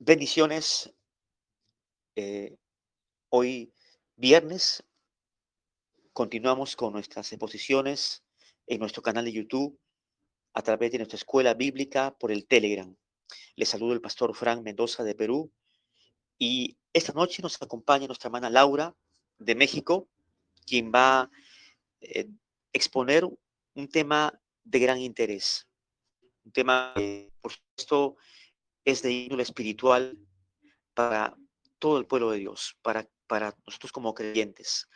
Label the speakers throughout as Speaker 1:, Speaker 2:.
Speaker 1: Bendiciones. eh, Hoy viernes continuamos con nuestras exposiciones en nuestro canal de YouTube a través de nuestra escuela bíblica por el Telegram. Les saludo el pastor Frank Mendoza de Perú y esta noche nos acompaña nuestra hermana Laura de México, quien va a exponer un tema de gran interés, un tema que por supuesto es de índole espiritual para todo el pueblo de Dios, para nosotros como creyentes.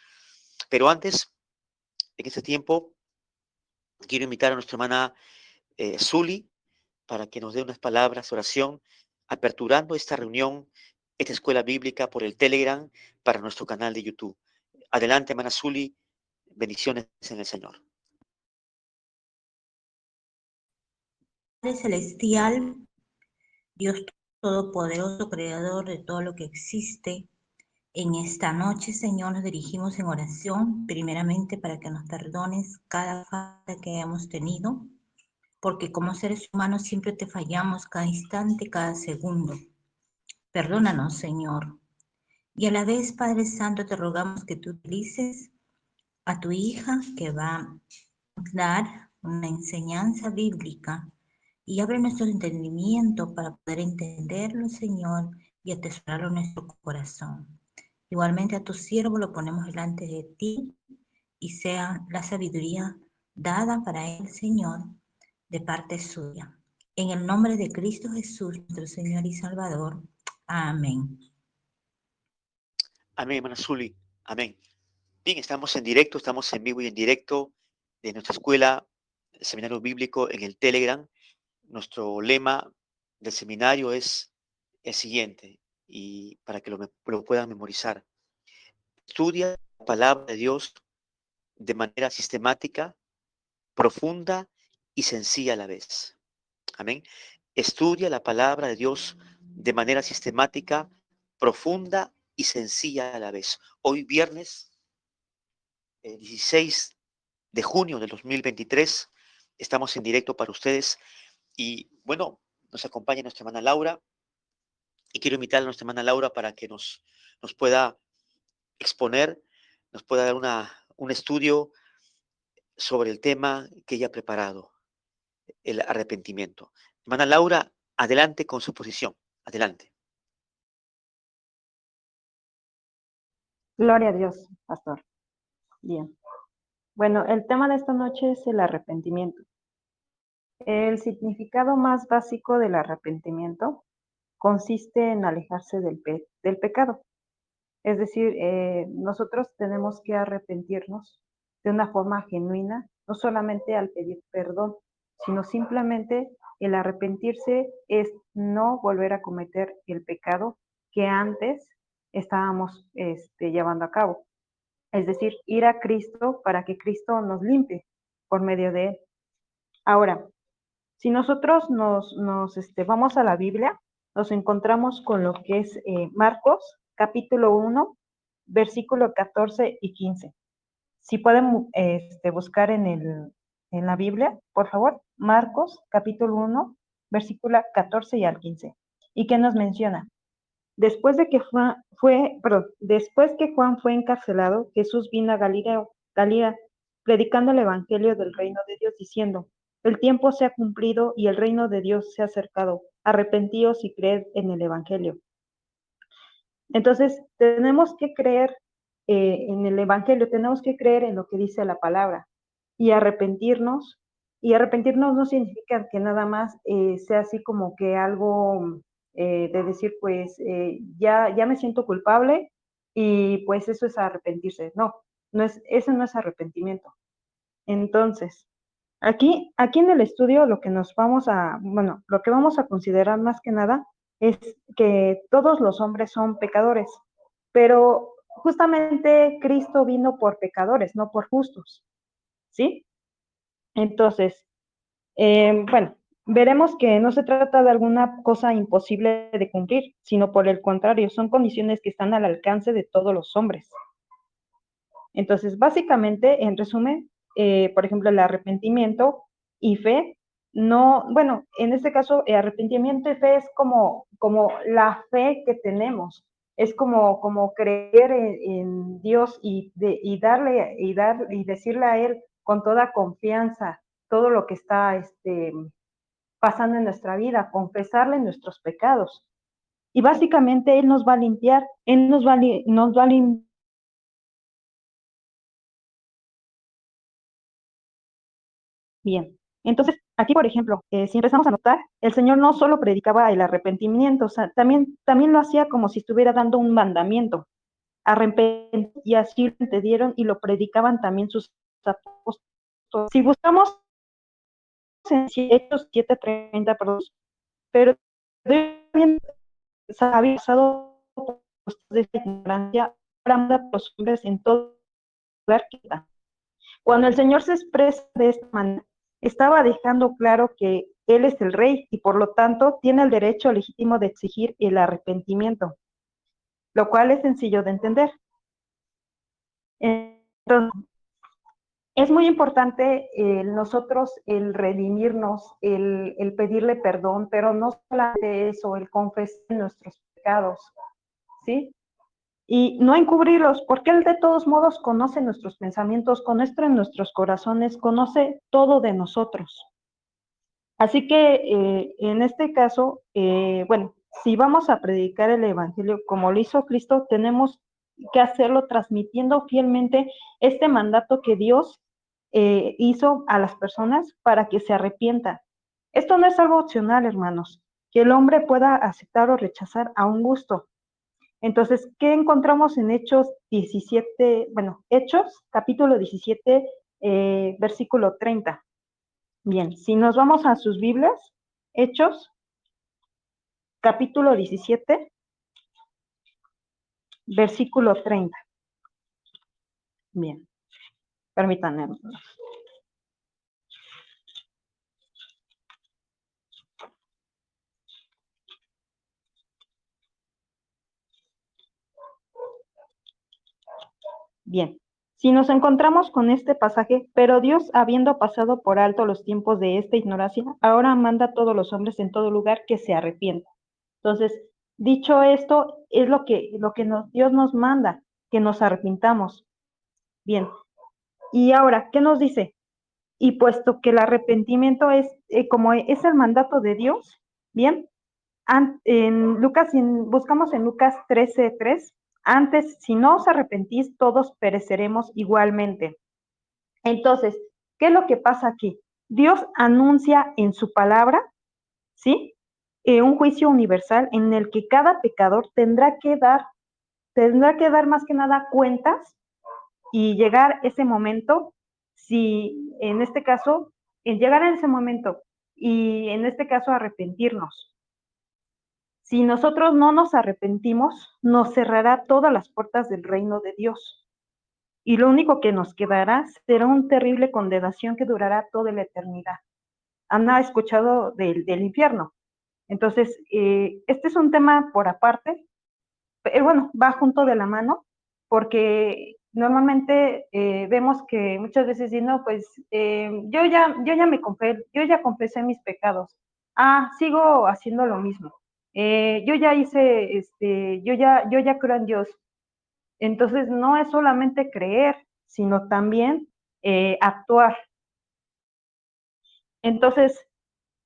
Speaker 1: Pero antes, en este tiempo, quiero invitar a nuestra hermana Zuli para que nos dé unas palabras de oración, aperturando esta reunión, esta escuela bíblica por el Telegram para nuestro canal de YouTube. Adelante, hermana Zuli, bendiciones en el Señor.
Speaker 2: Padre Celestial, Dios Todopoderoso, Creador de todo lo que existe, en esta noche, Señor, nos dirigimos en oración, primeramente para que nos perdones cada falta que hayamos tenido, porque como seres humanos siempre te fallamos cada instante, cada segundo. Perdónanos, Señor. Y a la vez, Padre Santo, te rogamos que tú utilices a tu hija que va a dar una enseñanza bíblica y abre nuestro entendimiento para poder entenderlo, Señor, y atesorarlo en nuestro corazón. Igualmente a tu siervo lo ponemos delante de ti y sea la sabiduría dada para él, Señor, de parte suya. En el nombre de Cristo Jesús, nuestro Señor y Salvador. Amén.
Speaker 1: Amén, hermana Zuli. Amén. Bien, estamos en directo, estamos en vivo y en directo de nuestra escuela, el Seminario Bíblico en el Telegram. Nuestro lema del seminario es el siguiente, y para que lo puedan memorizar. Estudia la palabra de Dios de manera sistemática, profunda y sencilla a la vez. Amén. Estudia la palabra de Dios de manera sistemática, profunda y sencilla a la vez. Hoy viernes 16 de junio del 2023 estamos en directo para ustedes y bueno, nos acompaña nuestra hermana Laura y quiero invitar a nuestra hermana Laura para que nos pueda exponer, nos pueda dar un estudio sobre el tema que ella ha preparado, el arrepentimiento. Hermana Laura, adelante con su posición. Adelante.
Speaker 3: Gloria a Dios, pastor. Bien. Bueno, el tema de esta noche es el arrepentimiento. El significado más básico del arrepentimiento consiste en alejarse del pecado. Es decir, nosotros tenemos que arrepentirnos de una forma genuina, no solamente al pedir perdón, sino simplemente el arrepentirse es no volver a cometer el pecado que antes estábamos llevando a cabo. Es decir, ir a Cristo para que Cristo nos limpie por medio de Él. Ahora, si nosotros vamos a la Biblia, nos encontramos con lo que es Marcos, capítulo 1, versículo 14 y 15. Si pueden buscar en la Biblia, por favor, Marcos, capítulo 1, versículo 14 y al 15. ¿Y qué nos menciona? Después que Juan fue encarcelado, Jesús vino a Galilea, predicando el evangelio del reino de Dios, diciendo: el tiempo se ha cumplido y el reino de Dios se ha acercado. Arrepentíos y creed en el evangelio. Entonces, tenemos que creer en el evangelio, tenemos que creer en lo que dice la palabra y arrepentirnos. Y arrepentirnos no significa que nada más sea así como que algo de decir, pues ya me siento culpable y pues eso es arrepentirse. No, eso no es arrepentimiento. Entonces, aquí en el estudio lo que lo que vamos a considerar más que nada es que todos los hombres son pecadores, pero justamente Cristo vino por pecadores, no por justos, ¿sí? Entonces, veremos que no se trata de alguna cosa imposible de cumplir, sino por el contrario, son condiciones que están al alcance de todos los hombres. Entonces, básicamente, en resumen, por ejemplo, el arrepentimiento y fe no, bueno, en este caso, arrepentimiento y fe es como la fe que tenemos, es como creer en Dios y darle y decirle a Él con toda confianza todo lo que está pasando en nuestra vida, confesarle nuestros pecados. Y básicamente Él nos va a limpiar, Él nos va a limpiar. Bien, entonces aquí, por ejemplo, si empezamos a notar, el Señor no solo predicaba el arrepentimiento, o sea, también lo hacía como si estuviera dando un mandamiento. Arrepentimiento, y así lo entendieron y lo predicaban también sus apóstoles. Si buscamos en Hechos 7:30, perdón, pero bien había pasado de ignorancia, ahora manda a los hombres en todo lugar que va. Cuando el Señor se expresa de esta manera, estaba dejando claro que Él es el Rey y por lo tanto tiene el derecho legítimo de exigir el arrepentimiento, lo cual es sencillo de entender. Entonces, es muy importante nosotros el redimirnos, el pedirle perdón, pero no solamente eso, el confesar nuestros pecados, ¿sí? Y no encubrirlos, porque Él de todos modos conoce nuestros pensamientos, conoce nuestros corazones, conoce todo de nosotros. Así que en este caso, bueno, si vamos a predicar el Evangelio como lo hizo Cristo, tenemos que hacerlo transmitiendo fielmente este mandato que Dios hizo a las personas para que se arrepientan. Esto no es algo opcional, hermanos, que el hombre pueda aceptar o rechazar a un gusto. Entonces, ¿qué encontramos en Hechos 17? Bueno, Hechos, capítulo 17, versículo 30. Bien, si nos vamos a sus Biblias, Hechos, capítulo 17, versículo 30. Bien, permítanme. Bien, si nos encontramos con este pasaje, pero Dios, habiendo pasado por alto los tiempos de esta ignorancia, ahora manda a todos los hombres en todo lugar que se arrepientan. Entonces, dicho esto, es Dios nos manda, que nos arrepintamos. Bien, y ahora, ¿qué nos dice? Y puesto que el arrepentimiento es como es el mandato de Dios, bien, buscamos en Lucas 13:3, antes, si no os arrepentís, todos pereceremos igualmente. Entonces, ¿qué es lo que pasa aquí? Dios anuncia en su palabra, ¿sí? Un juicio universal en el que cada pecador tendrá que dar más que nada cuentas y llegar ese momento, si en este caso, llegar a ese momento y en este caso arrepentirnos. Si nosotros no nos arrepentimos, nos cerrará todas las puertas del reino de Dios. Y lo único que nos quedará será una terrible condenación que durará toda la eternidad. ¿Han escuchado del infierno? Entonces, este es un tema por aparte, bueno, va junto de la mano, porque normalmente vemos que muchas veces dicen, no, pues yo ya confesé mis pecados. Ah, sigo haciendo lo mismo. Yo ya hice, yo ya creo en Dios. Entonces, no es solamente creer, sino también actuar. Entonces,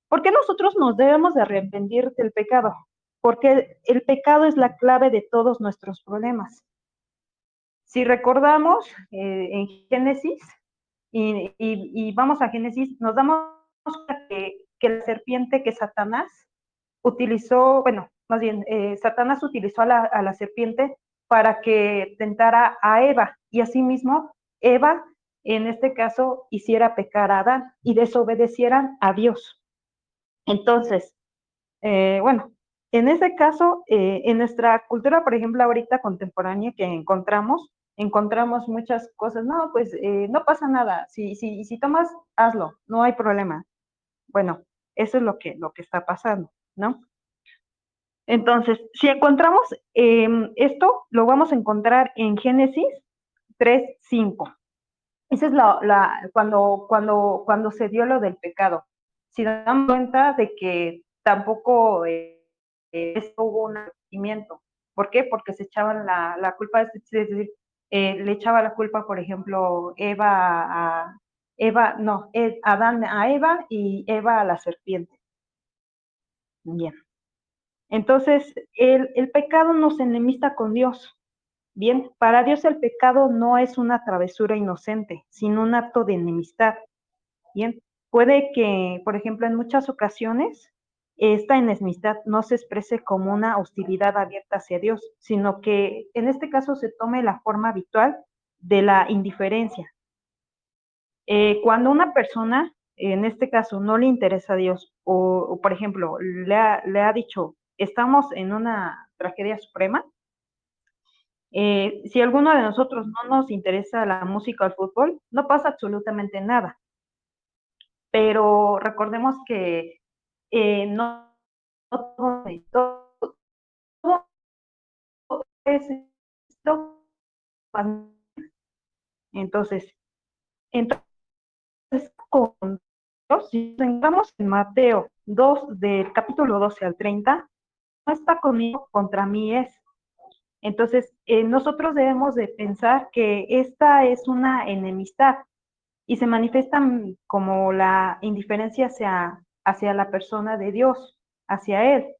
Speaker 3: ¿por qué nosotros nos debemos de arrepentir del pecado? Porque el pecado es la clave de todos nuestros problemas. Si recordamos en Génesis, y vamos a Génesis, nos damos cuenta que la serpiente que Satanás utilizó, bueno, más bien, Satanás utilizó a la serpiente para que tentara a Eva, y asimismo Eva, en este caso, hiciera pecar a Adán y desobedecieran a Dios. Entonces, bueno, en ese caso, en nuestra cultura, por ejemplo, ahorita contemporánea que encontramos muchas cosas. No, pues no pasa nada. Si tomas, hazlo, no hay problema. Bueno, eso es lo que está pasando, ¿no? Entonces, si encontramos esto, lo vamos a encontrar en Génesis 3:5. Esa es cuando se dio lo del pecado. si nos damos cuenta de que tampoco esto hubo un arrepentimiento. ¿Por qué? Porque se echaban la culpa, es decir, le echaba la culpa, por ejemplo, Adán a Eva y Eva a la serpiente. Bien. Entonces, el pecado nos enemista con Dios. Bien, para Dios el pecado no es una travesura inocente, sino un acto de enemistad. Bien, puede que, por ejemplo, en muchas ocasiones, esta enemistad no se exprese como una hostilidad abierta hacia Dios, sino que en este caso se tome la forma habitual de la indiferencia. Cuando una persona, en este caso, no le interesa a Dios, o por ejemplo, le ha dicho, estamos en una tragedia suprema, si alguno de nosotros no nos interesa la música o el fútbol, no pasa absolutamente nada. Pero recordemos que no todo es esto. Entonces, entonces con Dios, si entramos en Mateo 2, del capítulo 12 al 30, no está conmigo, contra mí es. Entonces, nosotros debemos de pensar que esta es una enemistad y se manifiesta como la indiferencia hacia la persona de Dios, hacia Él.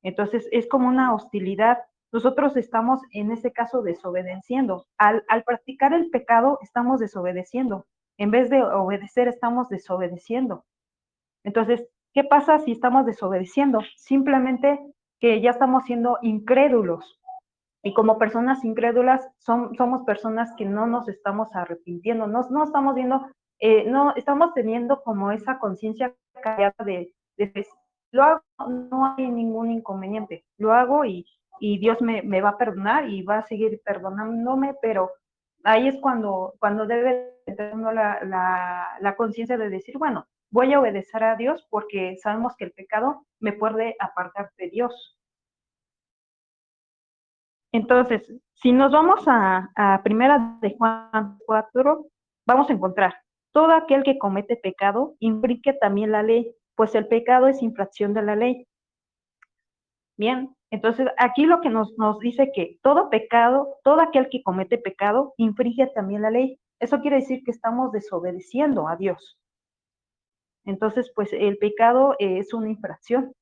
Speaker 3: Entonces, es como una hostilidad. Nosotros estamos, en este caso, desobedeciendo. Al practicar el pecado, estamos desobedeciendo. En vez de obedecer, estamos desobedeciendo. Entonces, ¿qué pasa si estamos desobedeciendo? Simplemente que ya estamos siendo incrédulos. Y como personas incrédulas, somos personas que no nos estamos arrepintiendo, no estamos viendo, no estamos teniendo como esa conciencia callada de lo hago, no hay ningún inconveniente, lo hago y Dios me va a perdonar y va a seguir perdonándome, pero ahí es cuando debe tener uno la conciencia de decir, bueno, voy a obedecer a Dios porque sabemos que el pecado me puede apartar de Dios. Entonces, si nos vamos a primera de Juan 4, vamos a encontrar, todo aquel que comete pecado implique también la ley, pues el pecado es infracción de la ley. Bien, entonces aquí lo que nos dice que todo pecado, todo aquel que comete pecado, infringe también la ley. Eso quiere decir que estamos desobedeciendo a Dios. Entonces, pues el pecado es una infracción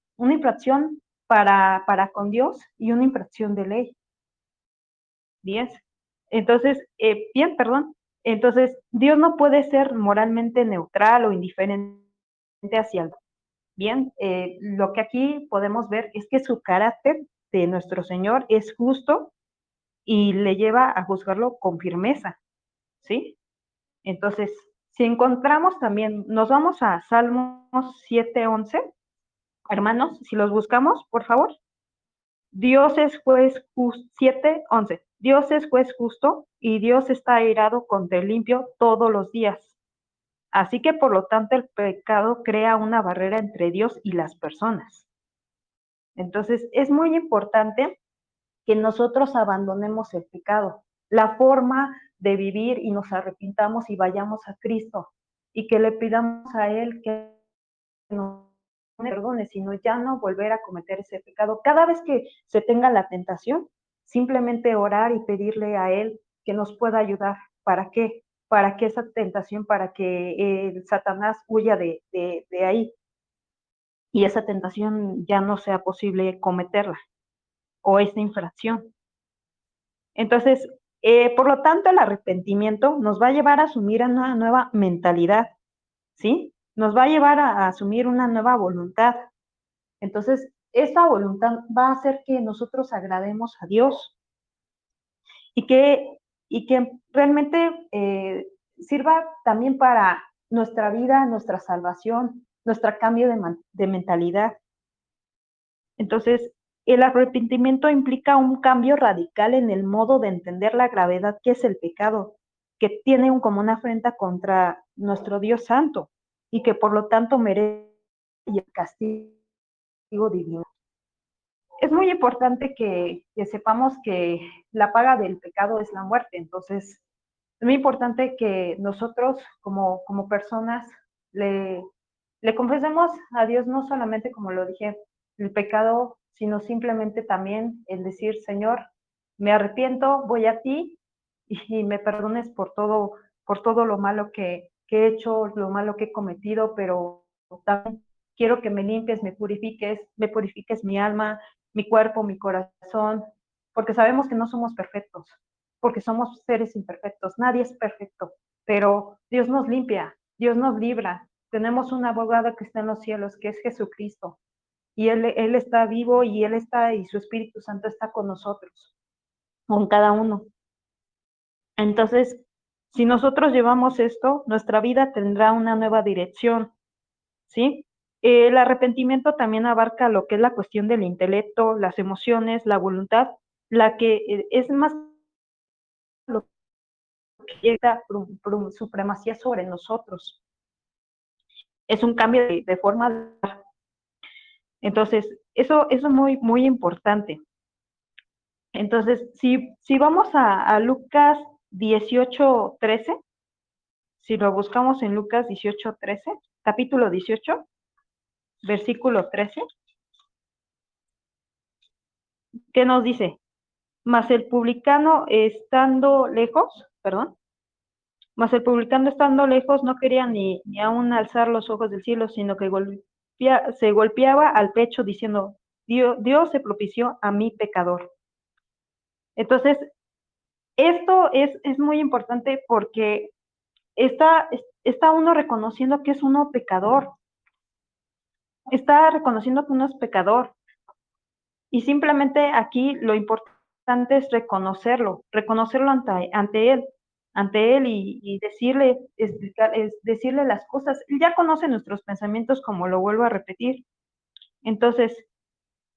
Speaker 3: para con Dios y una infracción de ley. Bien, entonces, entonces Dios no puede ser moralmente neutral o indiferente hacia el bien. Lo que aquí podemos ver es que su carácter de nuestro Señor es justo y le lleva a juzgarlo con firmeza, ¿sí? Entonces, si encontramos también, nos vamos a Salmos 7:11, hermanos, si los buscamos, por favor. Dios es juez justo, 7:11. Dios es juez justo y Dios está airado contra el limpio todos los días. Así que por lo tanto el pecado crea una barrera entre Dios y las personas. Entonces es muy importante que nosotros abandonemos el pecado, la forma de vivir y nos arrepintamos y vayamos a Cristo y que le pidamos a Él que nos perdone, sino ya no volver a cometer ese pecado. Cada vez que se tenga la tentación, simplemente orar y pedirle a Él que nos pueda ayudar. ¿Para qué? Para que esa tentación, para que el Satanás huya de ahí y esa tentación ya no sea posible cometerla o esa infracción. Entonces, por lo tanto, el arrepentimiento nos va a llevar a asumir una nueva mentalidad, ¿sí? Nos va a llevar a asumir una nueva voluntad. Entonces, esa voluntad va a hacer que nosotros agrademos a Dios y que realmente sirva también para nuestra vida, nuestra salvación, nuestro cambio de mentalidad. Entonces, el arrepentimiento implica un cambio radical en el modo de entender la gravedad que es el pecado, que tiene como una afrenta contra nuestro Dios Santo y que por lo tanto merece el castigo divino. Es muy importante que sepamos que la paga del pecado es la muerte, entonces es muy importante que nosotros como personas le le confesemos a Dios no solamente, como lo dije, el pecado, sino simplemente también el decir, Señor, me arrepiento, voy a ti y me perdones por todo lo malo que he hecho, lo malo que he cometido, pero también quiero que me limpies, me purifiques mi alma, mi cuerpo, mi corazón, porque sabemos que no somos perfectos, porque somos seres imperfectos, nadie es perfecto, pero Dios nos limpia, Dios nos libra. Tenemos un abogado que está en los cielos, que es Jesucristo, y Él está vivo y Él está, y su Espíritu Santo está con nosotros, con cada uno. Entonces, si nosotros llevamos esto, nuestra vida tendrá una nueva dirección, ¿sí? El arrepentimiento también abarca lo que es la cuestión del intelecto, las emociones, la voluntad, la que es más lo que llega supremacía sobre nosotros. Es un cambio de forma. Entonces, eso es muy, muy importante. Entonces, si vamos a Lucas 18:13, si lo buscamos en Lucas 18:13, capítulo 18, versículo 13, ¿qué nos dice? Mas el publicano estando lejos, perdón, mas el publicano estando lejos no quería ni aún alzar los ojos del cielo, sino que se golpeaba al pecho diciendo, Dios se propició a mi pecador. Entonces, esto es muy importante porque está uno reconociendo que es uno pecador, está reconociendo que uno es pecador. Y simplemente aquí lo importante es reconocerlo ante él y decirle, decirle las cosas. Él ya conoce nuestros pensamientos, como lo vuelvo a repetir. Entonces,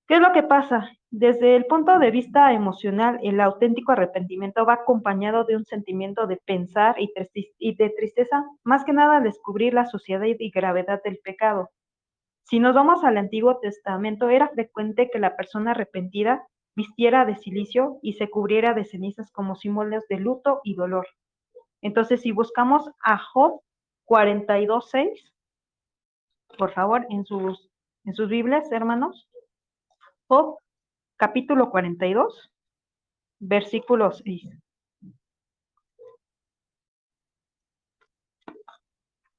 Speaker 3: ¿qué es lo que pasa? Desde el punto de vista emocional, el auténtico arrepentimiento va acompañado de un sentimiento de pensar y de tristeza, más que nada al descubrir la suciedad y gravedad del pecado. Si nos vamos al Antiguo Testamento, era frecuente que la persona arrepentida vistiera de cilicio y se cubriera de cenizas como símbolos de luto y dolor. Entonces, si buscamos a Job 42:6, por favor, en sus Biblias, hermanos, Job capítulo 42, versículo 6.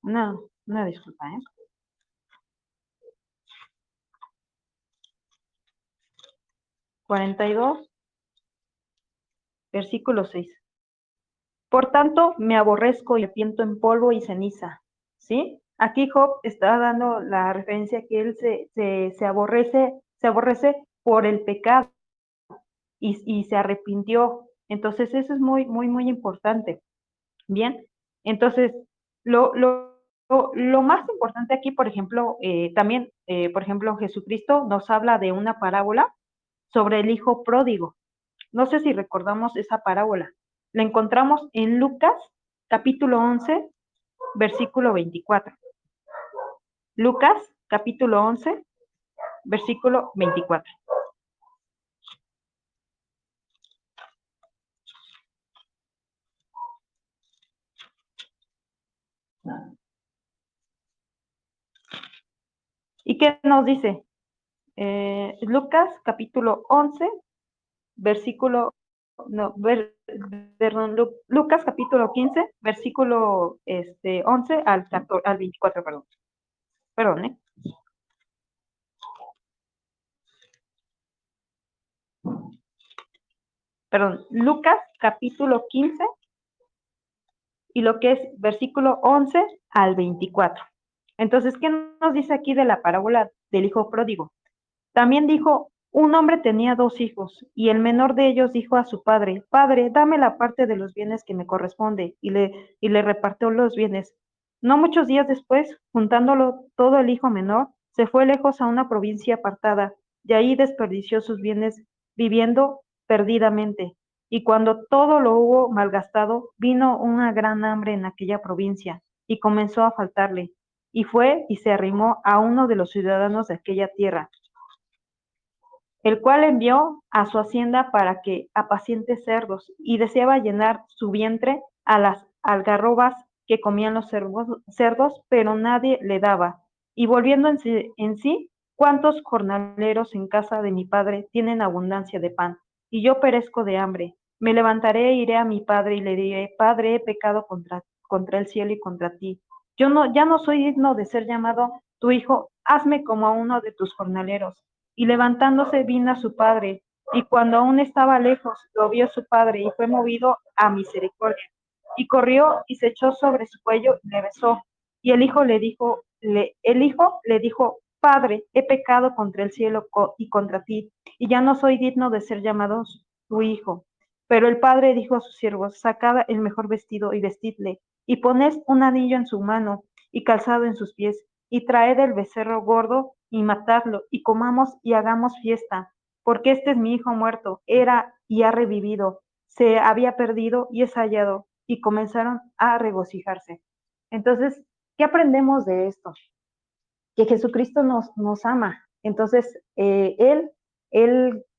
Speaker 3: Una disculpa, ¿eh? 42, versículo 6. Por tanto, me aborrezco y arrepiento en polvo y ceniza. ¿Sí? Aquí Job está dando la referencia que él se aborrece por el pecado y se arrepintió. Entonces, eso es muy, muy, muy importante. Bien, entonces, lo más importante aquí, por ejemplo, también, por ejemplo, Jesucristo nos habla de una parábola sobre el hijo pródigo. No sé si recordamos esa parábola. La encontramos en Lucas, capítulo 11, versículo 24. Lucas, capítulo 11, versículo 24. ¿Y qué nos dice? Lucas, capítulo 11, versículo, no, perdón, Lucas, capítulo 15, versículo 11 al 24, perdón. Perdón, ¿eh? Perdón, Lucas, capítulo 15, y lo que es versículo 11 al 24. Entonces, ¿qué nos dice aquí de la parábola del hijo pródigo? También dijo, un hombre tenía 2 hijos, y el menor de ellos dijo a su padre, Padre, dame la parte de los bienes que me corresponde, y le repartió los bienes. No muchos días después, juntándolo todo el hijo menor, se fue lejos a una provincia apartada, y ahí desperdició sus bienes, viviendo perdidamente. Y cuando todo lo hubo malgastado, vino una gran hambre en aquella provincia, y comenzó a faltarle. Y fue y se arrimó a uno de los ciudadanos de aquella tierra, el cual envió a su hacienda para que apaciente cerdos, y deseaba llenar su vientre a las algarrobas que comían los cerdos, pero nadie le daba. Y volviendo en sí, ¿cuántos jornaleros en casa de mi padre tienen abundancia de pan? Y yo perezco de hambre. Me levantaré e iré a mi padre y le diré, Padre, he pecado contra el cielo y contra ti. Ya no soy digno de ser llamado tu hijo, hazme como a uno de tus jornaleros. Y levantándose vino a su padre, y cuando aún estaba lejos, lo vio su padre y fue movido a misericordia. Y corrió y se echó sobre su cuello y le besó. Y el hijo le dijo, Padre, he pecado contra el cielo y contra ti, y ya no soy digno de ser llamado tu hijo. Pero el padre dijo a sus siervos, sacad el mejor vestido y vestidle, y poned un anillo en su mano y calzado en sus pies, y traed el becerro gordo y matadlo, y comamos y hagamos fiesta, porque este es mi hijo muerto, era y ha revivido, se había perdido y es hallado, y comenzaron a regocijarse. Entonces, ¿qué aprendemos de esto? Que Jesucristo nos ama. Entonces, Él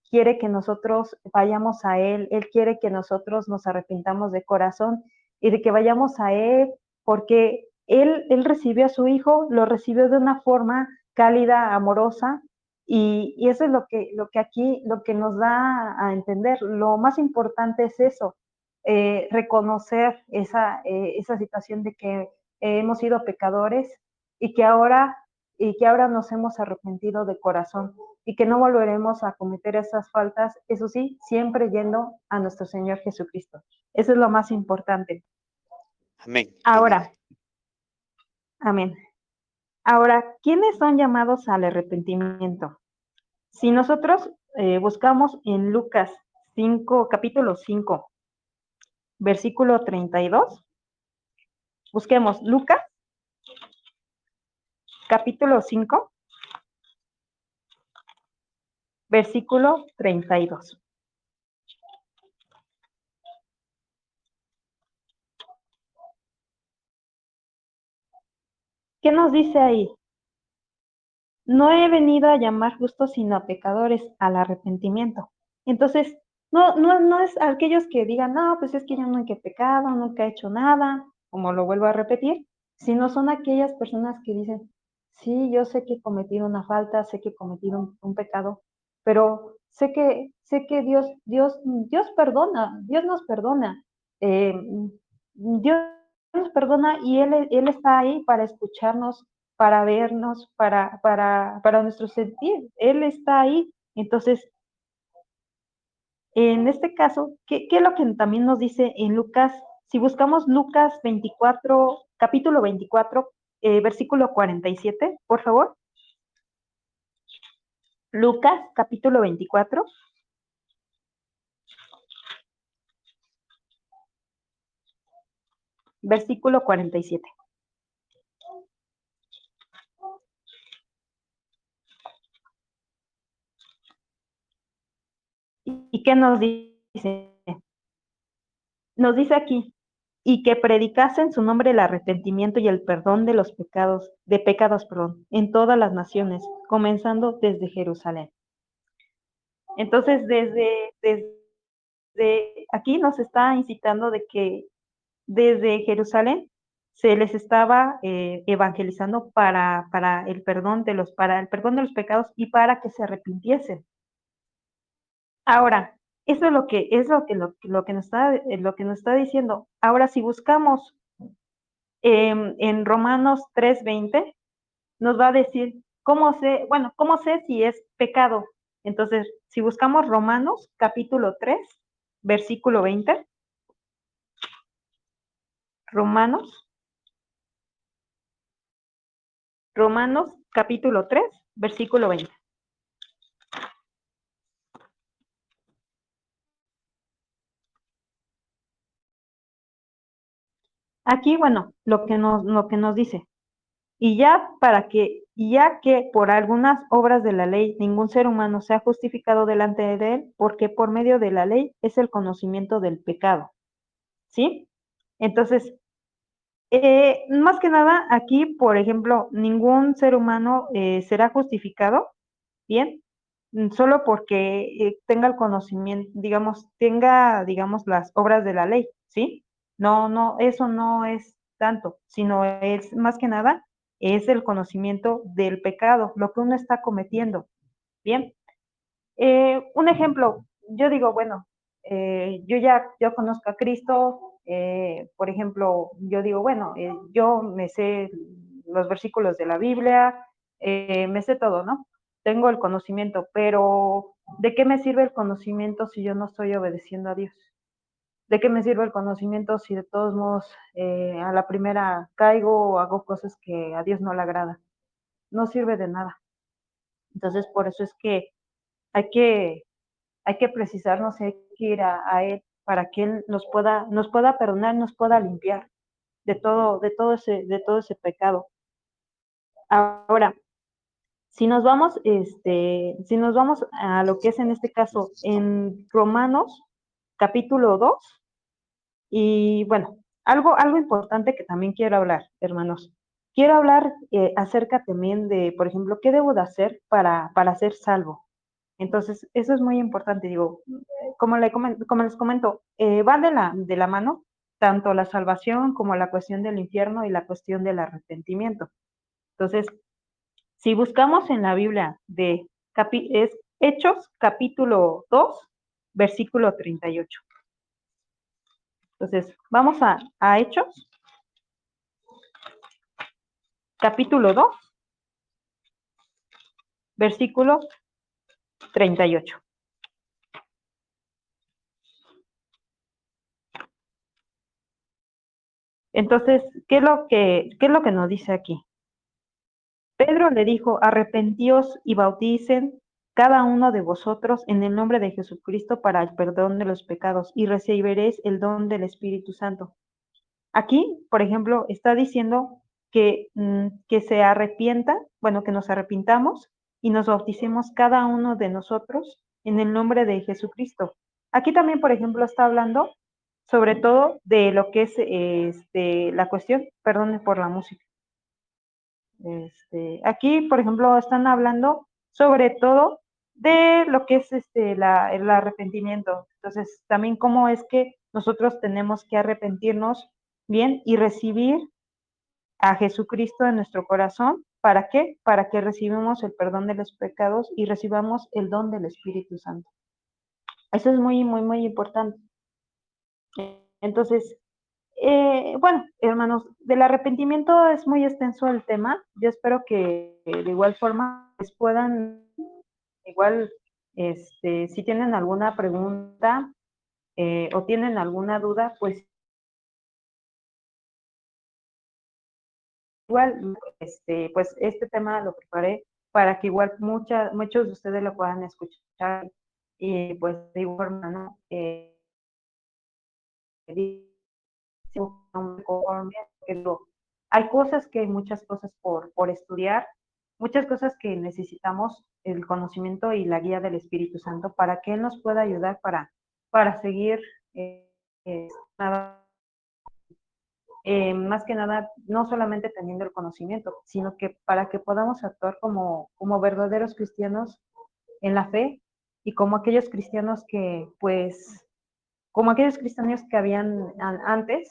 Speaker 3: quiere que nosotros vayamos a Él quiere que nosotros nos arrepintamos de corazón y de que vayamos a Él, porque Él recibió a su Hijo, lo recibió de una forma cálida, amorosa, y eso es lo que aquí, lo que nos da a entender. Lo más importante es eso, reconocer esa situación de que hemos sido pecadores y que ahora nos hemos arrepentido de corazón y que no volveremos a cometer esas faltas, eso sí, siempre yendo a nuestro Señor Jesucristo. Eso es lo más importante.
Speaker 1: Amén.
Speaker 3: Ahora, amén. Ahora, ¿quiénes son llamados al arrepentimiento? Si nosotros buscamos en Lucas 5, capítulo 5, versículo 32, busquemos Lucas, capítulo 5, versículo 32. ¿Qué nos dice ahí? No he venido a llamar justos sino a pecadores al arrepentimiento. Entonces, no es aquellos que digan, no, pues es que yo nunca he pecado, nunca he hecho nada, como lo vuelvo a repetir, sino son aquellas personas que dicen, sí, yo sé que he cometido una falta, sé que he cometido un pecado, pero sé que Dios perdona, Dios nos perdona. Dios nos perdona y Él está ahí para escucharnos, para vernos, para nuestro sentir. Él está ahí. Entonces, en este caso, ¿qué es lo que también nos dice en Lucas? Si buscamos Lucas 24, capítulo 24, versículo 47, por favor. Lucas, capítulo 24. Versículo 47. ¿Y qué nos dice? Nos dice aquí, y que predicase en su nombre el arrepentimiento y el perdón de los pecados, perdón, en todas las naciones, comenzando desde Jerusalén. Entonces, desde aquí nos está incitando de que desde Jerusalén se les estaba evangelizando para el perdón para el perdón de los pecados y para que se arrepintiesen. Ahora, eso es lo que nos está diciendo. Ahora, si buscamos en Romanos 3:20, nos va a decir cómo sé si es pecado. Entonces, si buscamos Romanos capítulo 3, versículo 20, Romanos capítulo 3, versículo 20. Aquí, bueno, lo que nos dice, y ya que por algunas obras de la ley ningún ser humano sea justificado delante de él, porque por medio de la ley es el conocimiento del pecado, ¿sí? Entonces, más que nada, aquí, por ejemplo, ningún ser humano será justificado, ¿bien? Solo porque tenga el conocimiento, digamos, las obras de la ley, ¿sí? No, eso no es tanto, sino es más que nada es el conocimiento del pecado, lo que uno está cometiendo. Bien, un ejemplo, yo digo, bueno, yo conozco a Cristo, por ejemplo, yo digo, bueno, yo me sé los versículos de la Biblia, me sé todo, ¿no? Tengo el conocimiento, pero ¿de qué me sirve el conocimiento si yo no estoy obedeciendo a Dios? ¿De qué me sirve el conocimiento si de todos modos a la primera caigo o hago cosas que a Dios no le agrada? No sirve de nada. Entonces, por eso es que hay que, hay que precisarnos, hay que ir a Él para que Él nos pueda perdonar, nos pueda limpiar de todo ese pecado. Ahora, si nos vamos a lo que es en este caso en Romanos capítulo 2, y bueno, algo importante que también quiero hablar, hermanos. Quiero hablar acerca también de, por ejemplo, qué debo de hacer para ser salvo. Entonces, eso es muy importante. Digo, como les comento, va de la mano tanto la salvación como la cuestión del infierno y la cuestión del arrepentimiento. Entonces, si buscamos en la Biblia es Hechos capítulo 2, versículo 38. Entonces, vamos a Hechos, capítulo 2, versículo 38. Entonces, qué es lo que nos dice aquí? Pedro le dijo, arrepentíos y bauticen cada uno de vosotros en el nombre de Jesucristo para el perdón de los pecados y recibiréis el don del Espíritu Santo. Aquí, por ejemplo, está diciendo que se arrepienta, bueno, que nos arrepintamos y nos bauticemos cada uno de nosotros en el nombre de Jesucristo. Aquí también, por ejemplo, está hablando sobre todo de lo que es la cuestión, perdón por la música. Aquí, por ejemplo, están hablando sobre todo de lo que es el arrepentimiento. Entonces, también cómo es que nosotros tenemos que arrepentirnos bien y recibir a Jesucristo en nuestro corazón. ¿Para qué? Para que recibamos el perdón de los pecados y recibamos el don del Espíritu Santo. Eso es muy, muy, muy importante. Entonces, bueno, hermanos, del arrepentimiento es muy extenso el tema. Yo espero que de igual forma pues, puedan, igual, si tienen alguna pregunta o tienen alguna duda, pues igual, pues este tema lo preparé para que igual muchos de ustedes lo puedan escuchar y pues de igual forma, ¿no? Hay cosas que, muchas cosas por estudiar, muchas cosas que necesitamos el conocimiento y la guía del Espíritu Santo para que Él nos pueda ayudar para seguir eh, más que nada, no solamente teniendo el conocimiento, sino que para que podamos actuar como verdaderos cristianos en la fe y como aquellos cristianos que, pues, como aquellos cristianos que habían antes.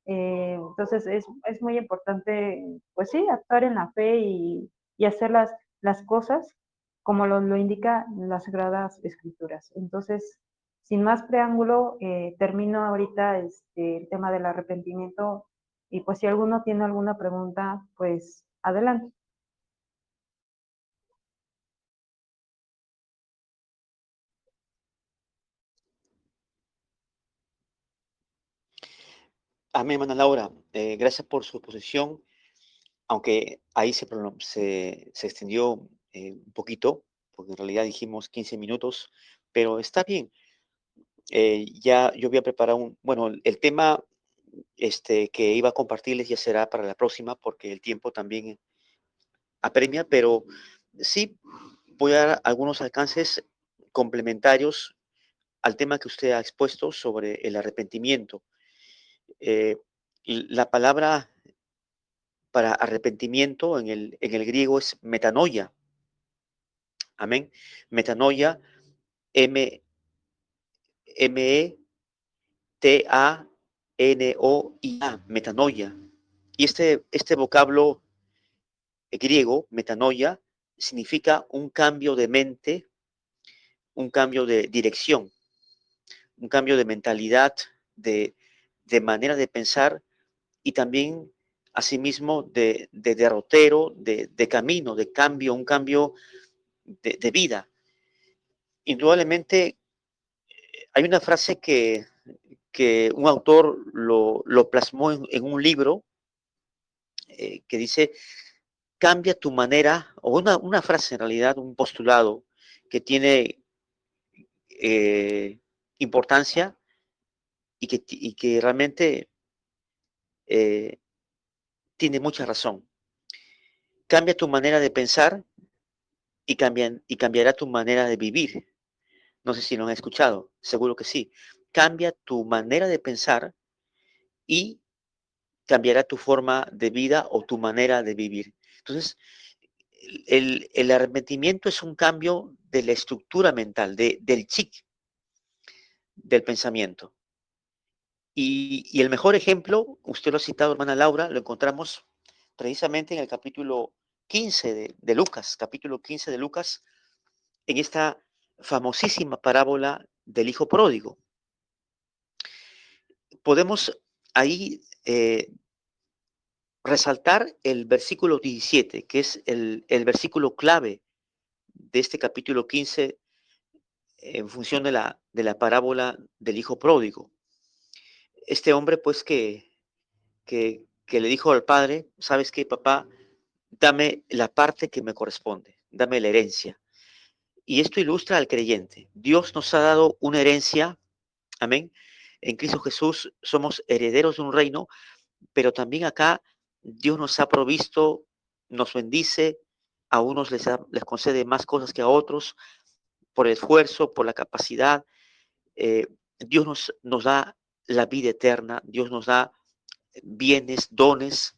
Speaker 3: Entonces es muy importante, pues sí, actuar en la fe y hacer las cosas como lo indica las Sagradas Escrituras. Entonces, sin más preámbulo, termino ahorita el tema del arrepentimiento y pues si alguno tiene alguna pregunta, pues adelante.
Speaker 1: Amén, hermana Laura. Gracias por su exposición, aunque ahí se extendió un poquito, porque en realidad dijimos 15 minutos, pero está bien. Ya yo voy a preparar bueno, el tema que iba a compartirles ya será para la próxima, porque el tiempo también apremia, pero sí voy a dar algunos alcances complementarios al tema que usted ha expuesto sobre el arrepentimiento. Eh, la palabra para arrepentimiento en el griego es metanoia. Amén. Metanoia, Metanoia. Y este vocablo griego, metanoia, significa un cambio de mente, un cambio de dirección, un cambio de mentalidad, de, de manera de pensar y también, asimismo, de derrotero, de camino, de cambio, un cambio de vida. Indudablemente, hay una frase que un autor lo plasmó en un libro que dice, cambia tu manera, o una frase en realidad, un postulado que tiene importancia y que realmente eh, tiene mucha razón. Cambia tu manera de pensar y cambiará tu manera de vivir. No sé si lo han escuchado, seguro que sí. Cambia tu manera de pensar y cambiará tu forma de vida o tu manera de vivir. Entonces, el arrepentimiento es un cambio de la estructura mental, del chip, del pensamiento. Y el mejor ejemplo, usted lo ha citado, hermana Laura, lo encontramos precisamente en el capítulo 15 de Lucas, capítulo 15 de Lucas, en esta famosísima parábola del hijo pródigo. Podemos ahí resaltar el versículo 17, que es el versículo clave de este capítulo 15 en función de la parábola del hijo pródigo. Este hombre, pues, que le dijo al padre, ¿sabes qué, papá? Dame la parte que me corresponde, dame la herencia. Y esto ilustra al creyente. Dios nos ha dado una herencia, amén. En Cristo Jesús somos herederos de un reino, pero también acá Dios nos ha provisto, nos bendice, a unos les concede más cosas que a otros, por el esfuerzo, por la capacidad. Dios nos da la vida eterna, Dios nos da bienes, dones,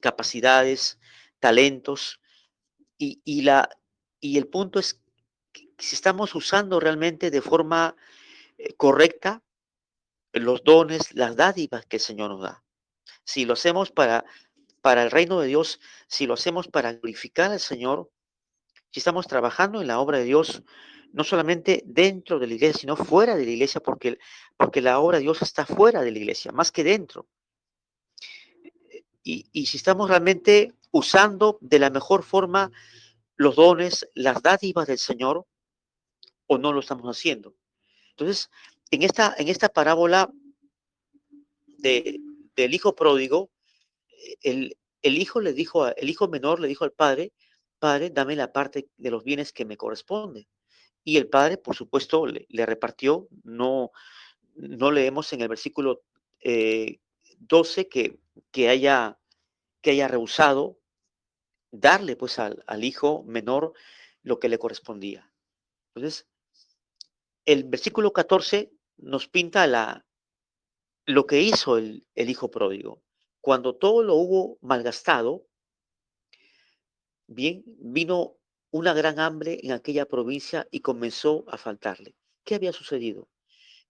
Speaker 1: capacidades, talentos, y, la, y el punto es que si estamos usando realmente de forma correcta los dones, las dádivas que el Señor nos da. Si lo hacemos para el reino de Dios, si lo hacemos para glorificar al Señor, si estamos trabajando en la obra de Dios, no solamente dentro de la iglesia, sino fuera de la iglesia, porque la obra de Dios está fuera de la iglesia, más que dentro. Y si estamos realmente usando de la mejor forma los dones, las dádivas del Señor, o no lo estamos haciendo. Entonces, en esta parábola de, del hijo pródigo, el hijo le dijo, el hijo menor le dijo al padre, padre, dame la parte de los bienes que me corresponde. Y el padre, por supuesto, le repartió. No, no leemos en el versículo 12 que haya rehusado darle pues al hijo menor lo que le correspondía. Entonces, el versículo 14 nos pinta lo que hizo el hijo pródigo. Cuando todo lo hubo malgastado, bien, vino una gran hambre en aquella provincia y comenzó a faltarle. ¿Qué había sucedido?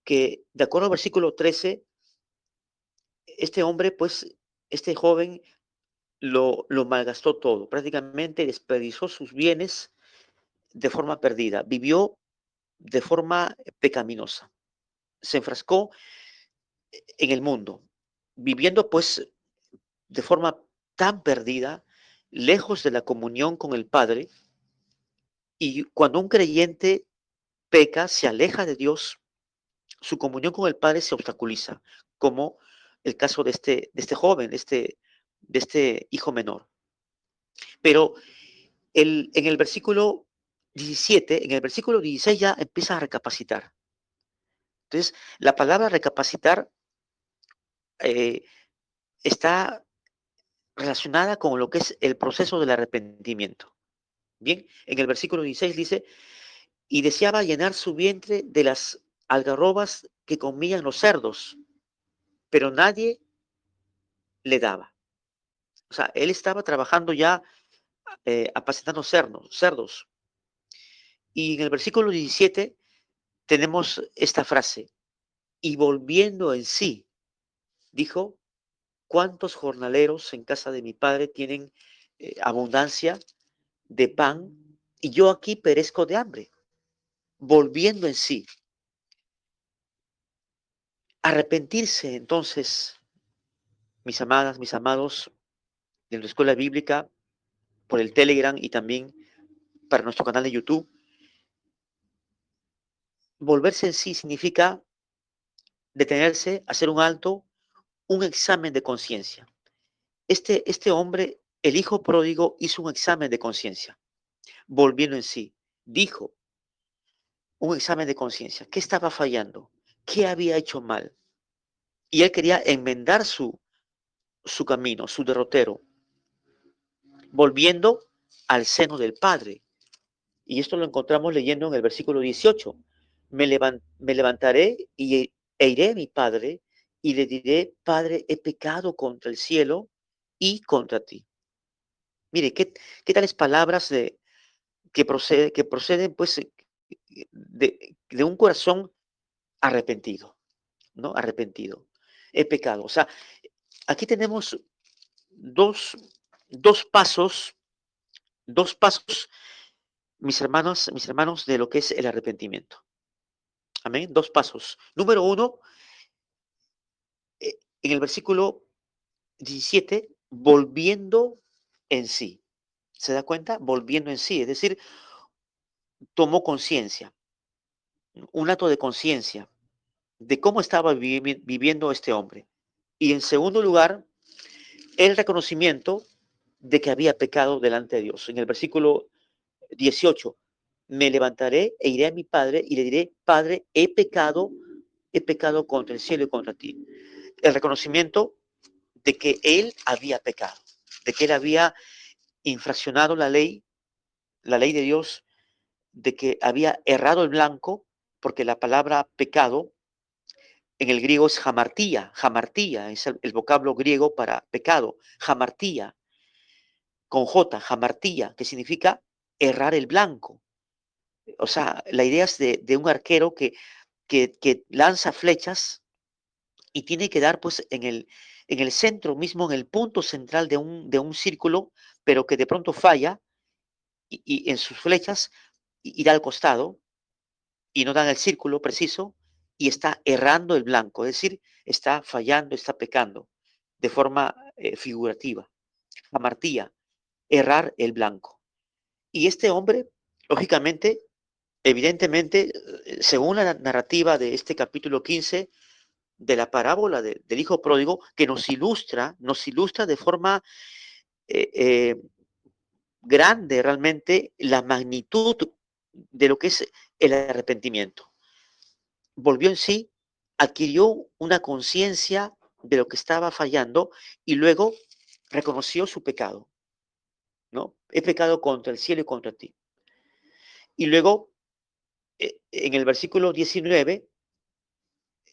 Speaker 1: Que de acuerdo al versículo 13, este hombre, pues, este joven lo malgastó todo, prácticamente desperdició sus bienes de forma perdida, vivió de forma pecaminosa, se enfrascó en el mundo, viviendo pues de forma tan perdida, lejos de la comunión con el Padre, y cuando un creyente peca, se aleja de Dios, su comunión con el Padre se obstaculiza, como el caso de este joven, de este hijo menor. Pero en el versículo 17, en el versículo 16 ya empieza a recapacitar. Entonces, la palabra recapacitar eh, está relacionada con lo que es el proceso del arrepentimiento. Bien, en el versículo 16 dice, y deseaba llenar su vientre de las algarrobas que comían los cerdos, pero nadie le daba. O sea, él estaba trabajando ya apacentando cerdos. Y en el versículo 17 tenemos esta frase, y volviendo en sí, dijo, ¿cuántos jornaleros en casa de mi padre tienen abundancia de pan y yo aquí perezco de hambre, volviendo en sí. Arrepentirse entonces, mis amadas, mis amados, de la escuela bíblica, por el Telegram y también para nuestro canal de YouTube, volverse en sí significa detenerse, hacer un alto, un examen de conciencia. Este hombre, el hijo pródigo, hizo un examen de conciencia, volviendo en sí. Dijo, un examen de conciencia. ¿Qué estaba fallando? ¿Qué había hecho mal? Y él quería enmendar su camino, su derrotero, volviendo al seno del Padre. Y esto lo encontramos leyendo en el versículo 18. Me levantaré e iré a mi Padre y le diré, Padre, he pecado contra el cielo y contra ti. Mire, qué tales palabras que proceden pues de un corazón arrepentido, ¿no? Arrepentido. He pecado. O sea, aquí tenemos dos, dos pasos, dos pasos, mis hermanos, de lo que es el arrepentimiento. Amén. Dos pasos. Número uno, en el versículo 17, volviendo en sí. ¿Se da cuenta? Volviendo en sí. Es decir, tomó conciencia, un acto de conciencia de cómo estaba viviendo este hombre. Y en segundo lugar, el reconocimiento de que había pecado delante de Dios. En el versículo 18, me levantaré e iré a mi padre y le diré, Padre, he pecado contra el cielo y contra ti. El reconocimiento de que él había pecado, de que él había infraccionado la ley de Dios, de que había errado el blanco, porque la palabra pecado en el griego es jamartía es el vocablo griego para pecado, jamartía, con J, jamartía, que significa errar el blanco. O sea, la idea es de un arquero que lanza flechas y tiene que dar pues en el centro mismo, en el punto central de un círculo, pero que de pronto falla y en sus flechas y da al costado y no da en el círculo preciso y está errando el blanco, es decir, está fallando, está pecando de forma figurativa. Amartía, errar el blanco. Y este hombre, lógicamente, evidentemente, según la narrativa de este capítulo 15 de la parábola del hijo pródigo, que nos ilustra de forma eh, eh, grande realmente la magnitud de lo que es el arrepentimiento. Volvió en sí, adquirió una conciencia de lo que estaba fallando y luego reconoció su pecado, ¿no? He pecado contra el cielo y contra ti. Y luego, en el versículo 19,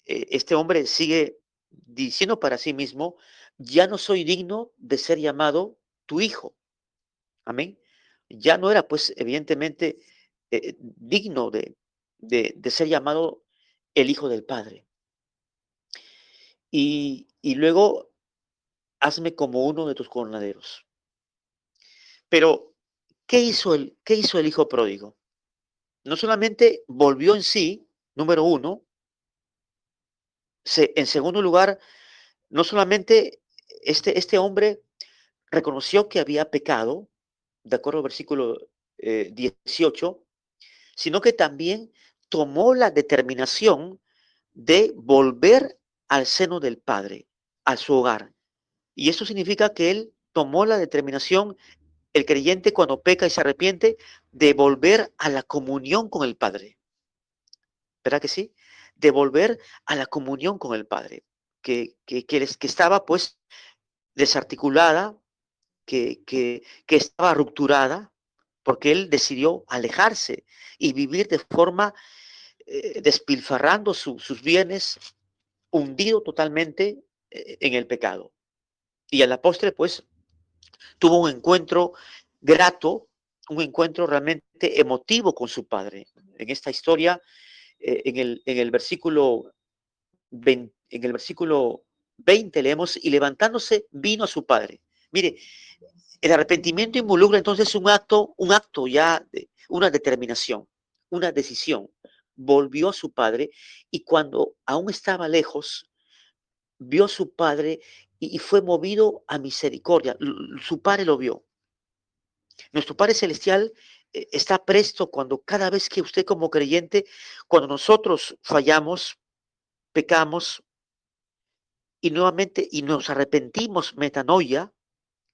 Speaker 1: este hombre sigue diciendo para sí mismo, ya no soy digno de ser llamado tu hijo. Amén. Ya no era, pues, evidentemente, digno de ser llamado el hijo del Padre. Y luego, hazme como uno de tus jornaleros. Pero, qué hizo el hijo pródigo? No solamente volvió en sí, número uno, en segundo lugar, no solamente este hombre reconoció que había pecado, de acuerdo al versículo 18, sino que también tomó la determinación de volver al seno del Padre, a su hogar. Y eso significa que él tomó la determinación, el creyente cuando peca y se arrepiente, de volver a la comunión con el Padre. ¿Verdad que sí? De volver a la comunión con el Padre, que estaba pues desarticulada, que estaba rupturada, porque él decidió alejarse y vivir de forma despilfarrando sus bienes, hundido totalmente en el pecado. Y a la postre, pues, tuvo un encuentro grato, un encuentro realmente emotivo con su padre. En esta historia, en el versículo 20 leemos, y levantándose vino a su padre. Mire, El arrepentimiento involucra entonces un acto ya, una determinación, una decisión. Volvió a su padre y cuando aún estaba lejos, vio a su padre y fue movido a misericordia. Su padre lo vio. Nuestro Padre Celestial está presto cuando cada vez que usted como creyente, cuando nosotros fallamos, pecamos y nuevamente y nos arrepentimos, metanoia,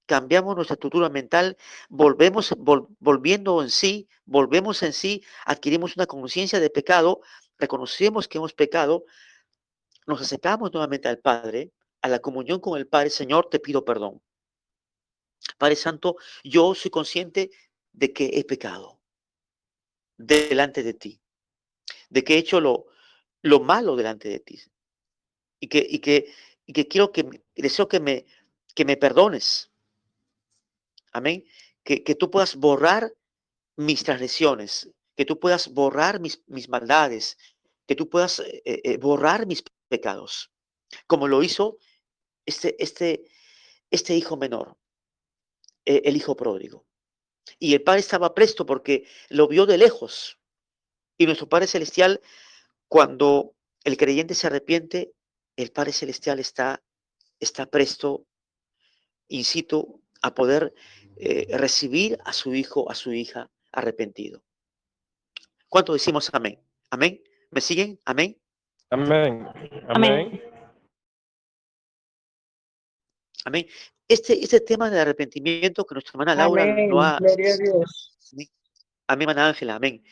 Speaker 1: cambiamos nuestra estructura mental, volvemos en sí, adquirimos una conciencia de pecado, reconocemos que hemos pecado, nos acercamos nuevamente al Padre, a la comunión con el Padre. Señor, te pido perdón. Padre Santo, yo soy consciente de que he pecado delante de ti, de que he hecho lo malo delante de ti y que quiero deseo que me perdones. Amén. Que tú puedas borrar mis transgresiones, que tú puedas borrar mis maldades, que tú puedas borrar mis pecados, como lo hizo este, este, este hijo menor, el hijo pródigo. Y el padre estaba presto porque lo vio de lejos. Y nuestro Padre Celestial, cuando el creyente se arrepiente, el Padre Celestial está presto, incito, a poder recibir a su hijo, a su hija arrepentido. ¿Cuánto decimos amén? ¿Amén? ¿Me siguen? ¿Amén?
Speaker 4: Amén.
Speaker 3: Amén.
Speaker 4: Amén.
Speaker 1: Amén. Este tema del arrepentimiento que nuestra hermana Laura lo
Speaker 5: Amén.
Speaker 1: ha...
Speaker 5: Gloria a Dios.
Speaker 1: Amén, hermana Ángela, amén.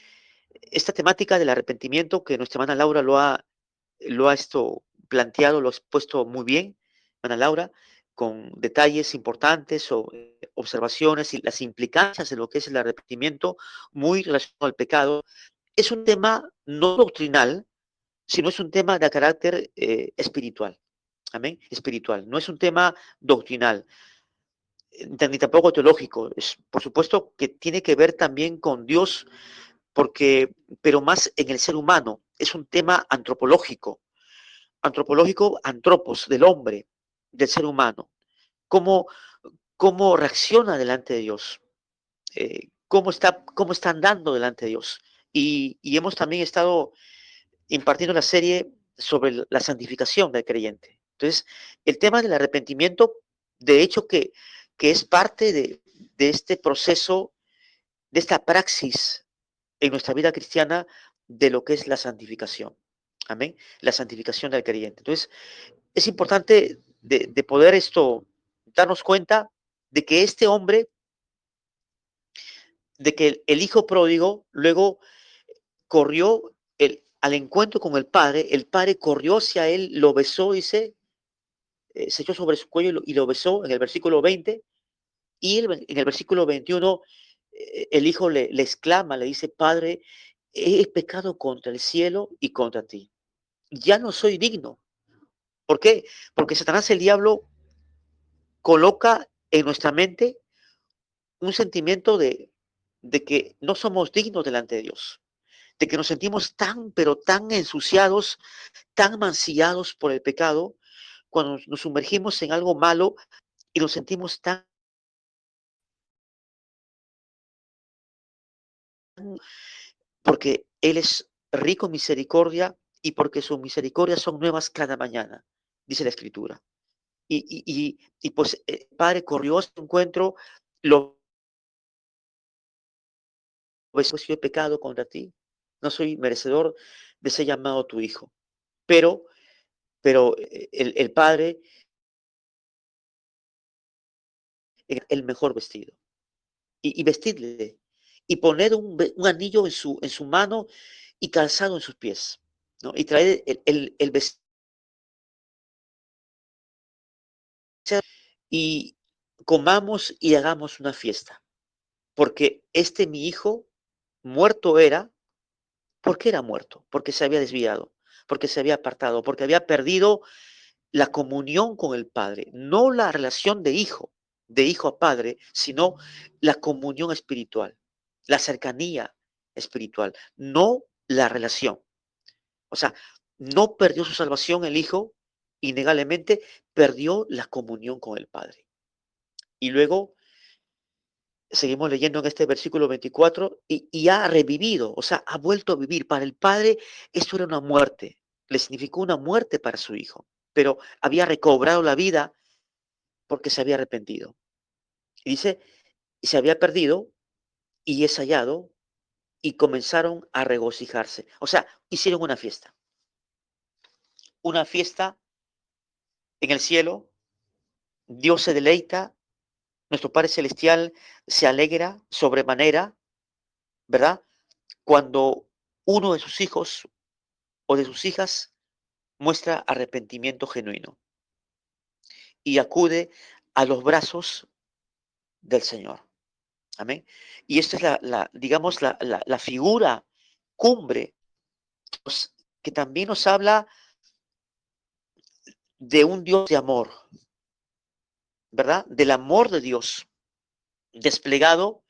Speaker 1: Esta temática del arrepentimiento que nuestra hermana Laura lo ha planteado, lo ha expuesto muy bien, hermana Laura, con detalles importantes o observaciones y las implicancias de lo que es el arrepentimiento muy relacionado al pecado. Es un tema no doctrinal, sino es un tema de carácter espiritual. Amén, espiritual. No es un tema doctrinal, ni tampoco teológico. Por supuesto que tiene que ver también con Dios, pero más en el ser humano. Es un tema antropológico. Antropológico, antropos, del hombre, del ser humano. Cómo, cómo reacciona delante de Dios. Cómo está andando delante de Dios. Y hemos también estado impartiendo la serie sobre la santificación del creyente. Entonces, el tema del arrepentimiento, de hecho, que es parte de este proceso, de esta praxis en nuestra vida cristiana de lo que es la santificación. Amén. La santificación del creyente. Entonces, es importante de poder darnos cuenta de que este hombre, de que el hijo pródigo luego corrió al encuentro con el padre corrió hacia él, lo besó, dice, se echó sobre su cuello y lo besó en el versículo 20, y en el versículo 21 el hijo le exclama, le dice, Padre, he pecado contra el cielo y contra ti. Ya no soy digno. ¿Por qué? Porque Satanás, el diablo, coloca en nuestra mente un sentimiento de que no somos dignos delante de Dios, de que nos sentimos tan, pero tan ensuciados, tan mancillados por el pecado, cuando nos sumergimos en algo malo y nos sentimos tan, porque Él es rico en misericordia y porque sus misericordias son nuevas cada mañana, dice la Escritura. Y pues el Padre corrió a su encuentro, lo besó, si yo he pecado contra ti, no soy merecedor de ser llamado tu hijo. Pero el Padre, el mejor vestido, y vestirle, y poner un anillo en su mano y calzado en sus pies, ¿no? Y traer el vestido y comamos y hagamos una fiesta, porque mi hijo muerto era. ¿Por qué era muerto? Porque se había desviado, porque se había apartado, porque había perdido la comunión con el Padre, no la relación de hijo a padre, sino la comunión espiritual, la cercanía espiritual, no la relación. O sea, no perdió su salvación el hijo, innegablemente perdió la comunión con el Padre. Y luego seguimos leyendo en este versículo 24, y ha revivido, o sea, ha vuelto a vivir. Para el padre esto era una muerte, le significó una muerte para su hijo, pero había recobrado la vida porque se había arrepentido. Y dice, se había perdido y es hallado, y comenzaron a regocijarse. O sea, hicieron una fiesta en el cielo, Dios se deleita, nuestro Padre Celestial se alegra sobremanera, ¿verdad? Cuando uno de sus hijos o de sus hijas muestra arrepentimiento genuino y acude a los brazos del Señor. Amén. Y esta es digamos, la figura cumbre, pues, que también nos habla de un Dios de amor, ¿verdad? Del amor de Dios desplegado,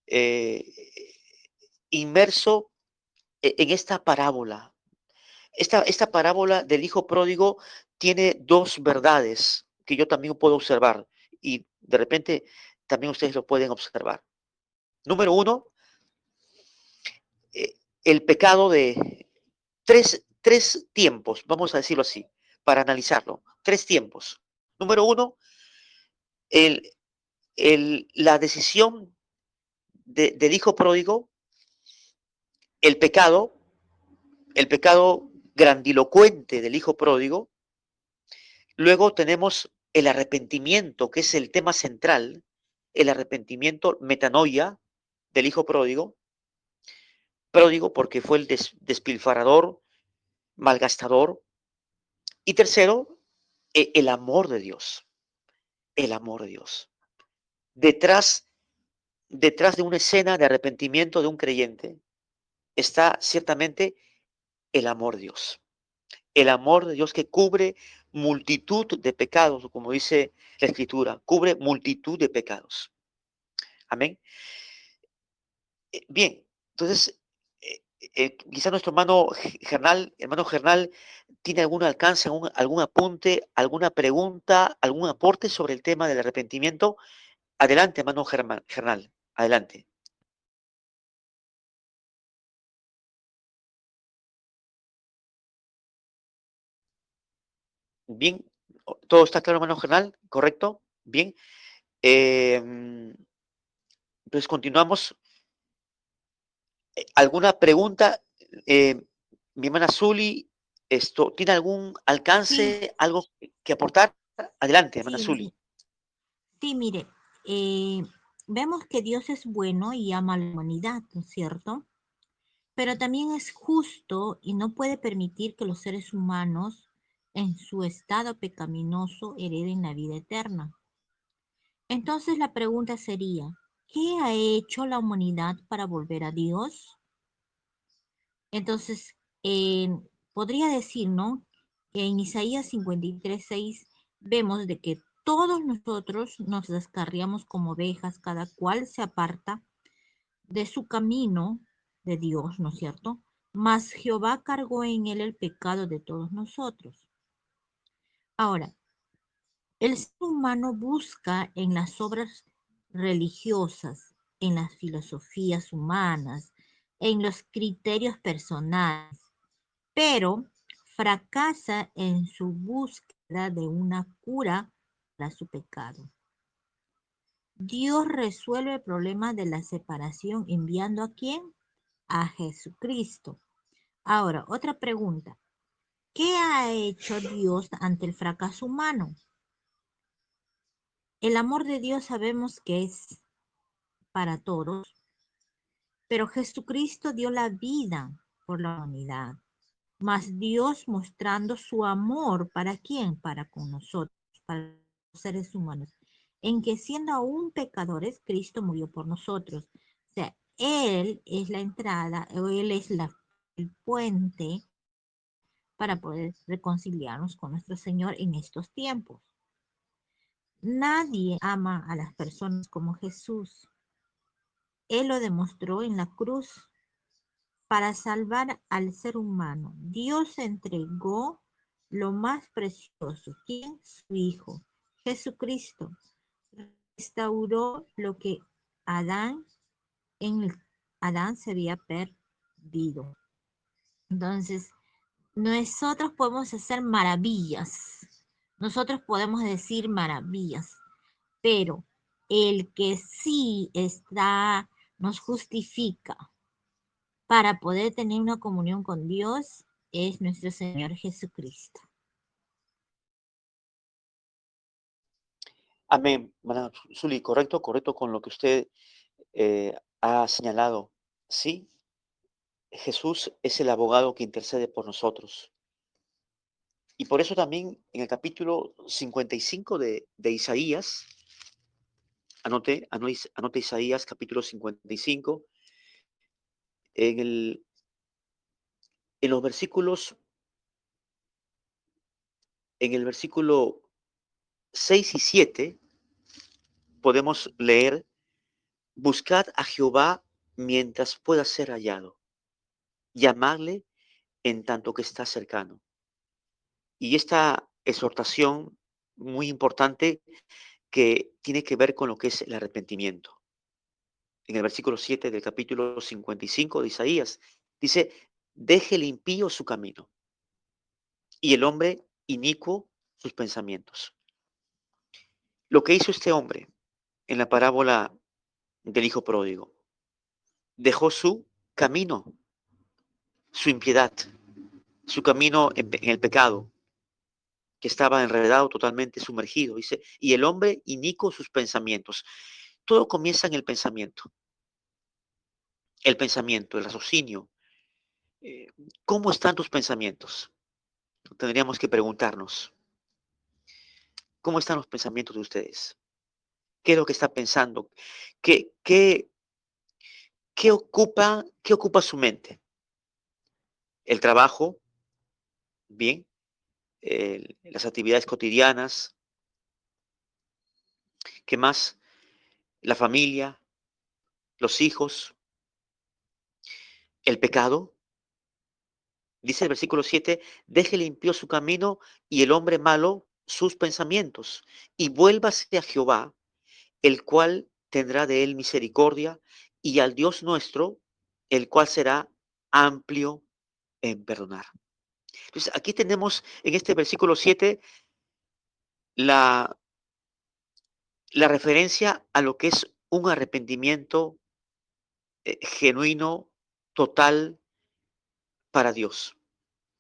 Speaker 1: eh, inmerso en esta parábola. Esta parábola del hijo pródigo tiene dos verdades que yo también puedo observar, y de repente también ustedes lo pueden observar. Número uno, el pecado de tres tiempos, vamos a decirlo así, para analizarlo. Tres tiempos. Número uno, el, la decisión del hijo pródigo, el pecado, el pecado grandilocuente del hijo pródigo. Luego tenemos el arrepentimiento, que es el tema central, el arrepentimiento, metanoia, del hijo pródigo. Pródigo porque fue el despilfarrador, malgastador. Y tercero, el amor de Dios, el amor de Dios. Detrás, detrás de una escena de arrepentimiento de un creyente está ciertamente el amor de Dios. El amor de Dios que cubre multitud de pecados, como dice la Escritura, cubre multitud de pecados. Amén. Bien, entonces, quizá nuestro hermano Gernal, tiene algún alcance, algún apunte, alguna pregunta, algún aporte sobre el tema del arrepentimiento. Adelante, hermano Gernal, adelante. Bien, todo está claro, hermano Gernal, ¿correcto? Bien. Entonces continuamos. ¿Alguna pregunta? Mi hermana Zuli, ¿tiene algún
Speaker 2: Sí,
Speaker 1: alcance, algo que aportar? Adelante, hermana
Speaker 2: sí,
Speaker 1: Zuli.
Speaker 2: sí, mire, eh, vemos que Dios es bueno y ama a la humanidad, ¿no es cierto? Pero también es justo y no puede permitir que los seres humanos en su estado pecaminoso hereden la vida eterna. Entonces la pregunta sería, ¿qué ha hecho la humanidad para volver a Dios? Entonces, eh, podría decir, ¿no? Que en Isaías 53:6 vemos de que todos nosotros nos descarriamos como ovejas, cada cual se aparta de su camino de Dios, ¿no es cierto? Mas Jehová cargó en él el pecado de todos nosotros. Ahora, el ser humano busca en las obras religiosas, en las filosofías humanas, en los criterios personales, pero fracasa en su búsqueda de una cura para su pecado. Dios resuelve el problema de la separación enviando ¿a quién? A Jesucristo. Ahora, otra pregunta. ¿Qué ha hecho Dios ante el fracaso humano? El amor de Dios sabemos que es para todos, pero Jesucristo dio la vida por la humanidad. Mas Dios mostrando su amor, ¿para quién? Para con nosotros, para los seres humanos, en que siendo aún pecadores, Cristo murió por nosotros. O sea, Él es la entrada, o Él es el puente para poder reconciliarnos con nuestro Señor en estos tiempos. Nadie ama a las personas como Jesús. Él lo demostró en la cruz para salvar al ser humano. Dios entregó lo más precioso. ¿Quién? Su Hijo, Jesucristo. Restauró lo que Adán, Adán se había perdido. Entonces, nosotros podemos hacer maravillas. Nosotros podemos decir maravillas, pero el que sí nos justifica para poder tener una comunión con Dios es nuestro Señor Jesucristo.
Speaker 1: Amén, hermana Zuli, correcto con lo que usted ha señalado. Sí, Jesús es el abogado que intercede por nosotros. Y por eso también en el capítulo 55 de Isaías, anote Isaías capítulo 55, en los versículos, en el versículo 6 y 7, podemos leer: buscad a Jehová mientras pueda ser hallado, llamadle en tanto que está cercano. Y esta exhortación muy importante que tiene que ver con lo que es el arrepentimiento. En el versículo 7 del capítulo 55 de Isaías, dice: deje el impío su camino y el hombre inicuo sus pensamientos. Lo que hizo este hombre en la parábola del hijo pródigo, dejó su camino, su impiedad, su camino en el pecado, que estaba enredado, totalmente sumergido, dice, y el hombre inicuo sus pensamientos. Todo comienza en el pensamiento, el raciocinio. Eh, ¿Cómo están tus pensamientos? Tendríamos que preguntarnos, ¿cómo están los pensamientos de ustedes? ¿Qué es lo que está pensando? ¿Qué, qué, qué ocupa su mente? El trabajo, bien, las actividades cotidianas, ¿qué más? La familia, los hijos, el pecado. Dice el versículo 7, deje limpio su camino y el hombre malo sus pensamientos, y vuélvase a Jehová, el cual tendrá de él misericordia, y al Dios nuestro, el cual será amplio en perdonar. Entonces, aquí tenemos en este versículo 7 la, la referencia a lo que es un arrepentimiento genuino, total para Dios.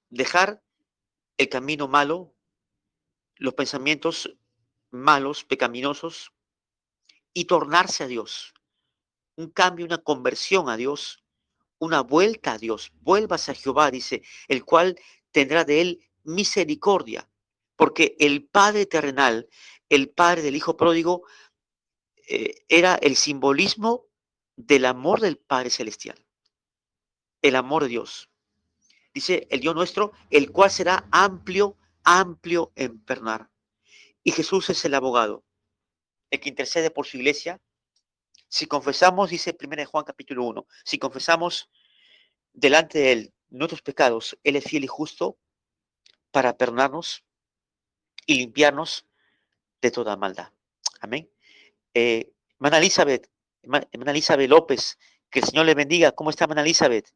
Speaker 1: Dejar el camino malo, los pensamientos malos, pecaminosos, y tornarse a Dios. Un cambio, una conversión a Dios, una vuelta a Dios. Vuélvase a Jehová, dice, el cual tendrá de él misericordia. Porque el Padre terrenal, el Padre del Hijo pródigo, era el simbolismo del amor del Padre celestial, el amor de Dios. Dice el Dios nuestro, el cual será amplio, amplio en perdonar. Y Jesús es el abogado, el que intercede por su iglesia. Si confesamos, dice 1 Juan capítulo 1, si confesamos delante de Él nuestros pecados, Él es fiel y justo para perdonarnos y limpiarnos de toda maldad. Amén. Hermana Elizabeth, hermana Elizabeth López, que el Señor le bendiga. ¿Cómo está, hermana Elizabeth?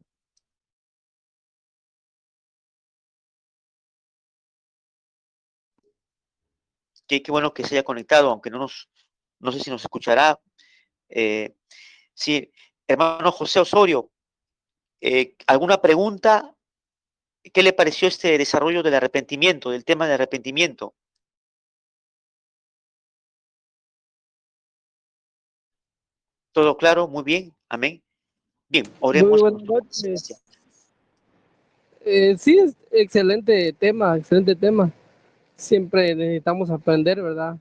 Speaker 1: Qué bueno que se haya conectado, aunque no sé si nos escuchará. Eh, sí, hermano José Osorio, ¿alguna pregunta? ¿Qué le pareció este desarrollo del arrepentimiento, del tema del arrepentimiento? ¿Todo claro? Muy bien. Amén. Bien,
Speaker 4: Muy
Speaker 1: oremos por
Speaker 4: buenas
Speaker 1: nuestro Padre celestial.
Speaker 4: noches. Sí, es excelente tema, excelente tema. Siempre necesitamos aprender, ¿verdad?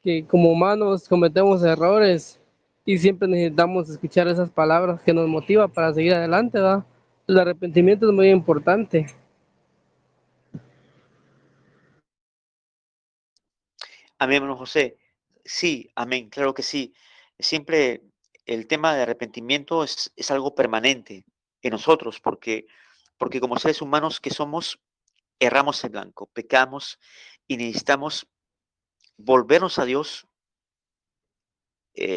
Speaker 4: Que como humanos cometemos errores y siempre necesitamos escuchar esas palabras que nos motivan para seguir adelante, ¿verdad? El arrepentimiento es muy importante.
Speaker 1: Amén, hermano José. Sí, amén, claro que sí. Siempre el tema de arrepentimiento es algo permanente en nosotros, porque como seres humanos que somos, erramos en blanco, pecamos y necesitamos volvernos a Dios,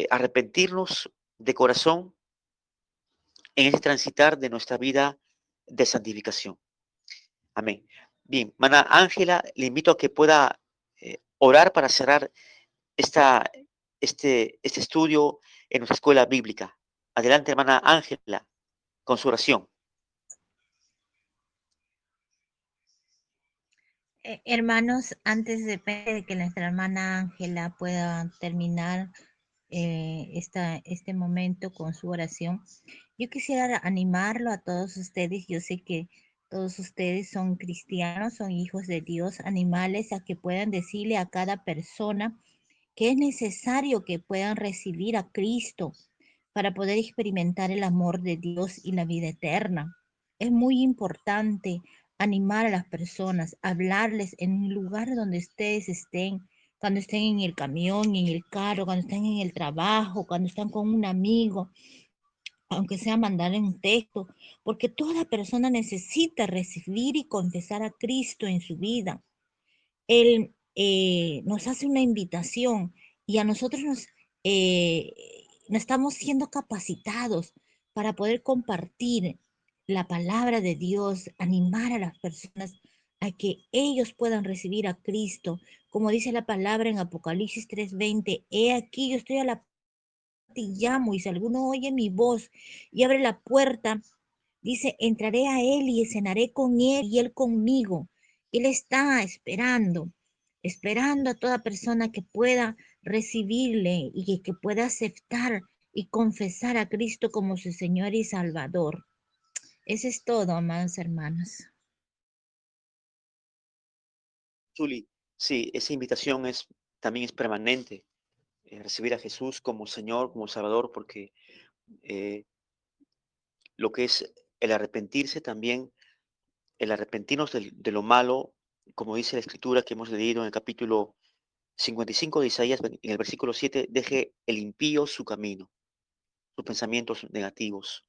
Speaker 1: arrepentirnos de corazón en este transitar de nuestra vida de santificación. Amén. Bien, hermana Ángela, le invito a que pueda orar para cerrar este estudio en nuestra escuela bíblica. Adelante, hermana Ángela, con su oración.
Speaker 2: Hermanos, antes de que nuestra hermana Ángela pueda terminar este momento con su oración, yo quisiera animarlo a todos ustedes. Yo sé que todos ustedes son cristianos, son hijos de Dios, animales a que puedan decirle a cada persona que es necesario que puedan recibir a Cristo para poder experimentar el amor de Dios y la vida eterna. Es muy importante animar a las personas, hablarles en un lugar donde ustedes estén, cuando estén en el camión, en el carro, cuando estén en el trabajo, cuando están con un amigo, aunque sea mandar un texto, porque toda persona necesita recibir y confesar a Cristo en su vida. Él nos hace una invitación y a nosotros nos estamos siendo capacitados para poder compartir la palabra de Dios, animar a las personas a que ellos puedan recibir a Cristo. Como dice la palabra en Apocalipsis 3:20, he aquí yo estoy a la puerta y llamo, y si alguno oye mi voz y abre la puerta, dice, entraré a él y cenaré con él y él conmigo. Él está esperando a toda persona que pueda recibirle y que pueda aceptar y confesar a Cristo como su Señor y Salvador. Eso es todo, amados hermanos.
Speaker 1: Zuli, sí, esa invitación también es permanente, recibir a Jesús como Señor, como Salvador, porque lo que es el arrepentirse también, el arrepentirnos de lo malo, como dice la escritura que hemos leído en el capítulo 55 de Isaías, en el versículo 7, deje el impío su camino, sus pensamientos negativos,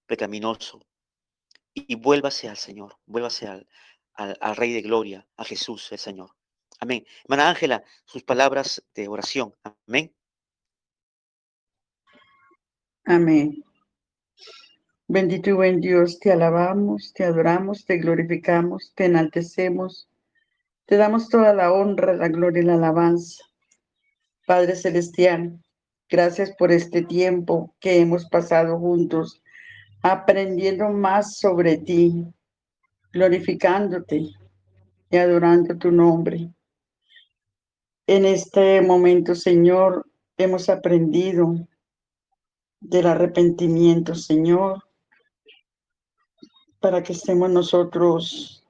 Speaker 1: pecaminoso, y vuélvase al Señor, vuélvase al Rey de Gloria, a Jesús el Señor. Amén. Hermana Ángela, sus palabras de oración. Amén.
Speaker 5: Amén. Bendito y buen Dios, te alabamos, te adoramos, te glorificamos, te enaltecemos, te damos toda la honra, la gloria y la alabanza. Padre Celestial, gracias por este tiempo que hemos pasado juntos, aprendiendo más sobre ti, glorificándote y adorando tu nombre. En este momento, Señor, hemos aprendido del arrepentimiento, Señor, para que estemos nosotros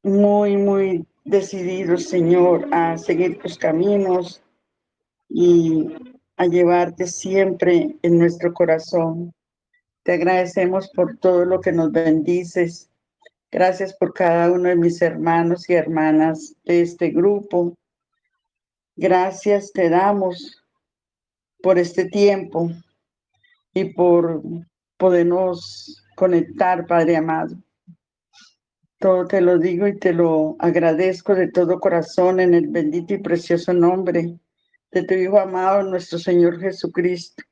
Speaker 5: muy decididos, Señor, a seguir tus caminos y a llevarte siempre en nuestro corazón. Te agradecemos por todo lo que nos bendices. Gracias por cada uno de mis hermanos y hermanas de este grupo. Gracias te damos por este tiempo y por podernos conectar, Padre amado. Todo te lo digo y te lo agradezco de todo corazón en el bendito y precioso nombre de tu Hijo amado, nuestro Señor Jesucristo.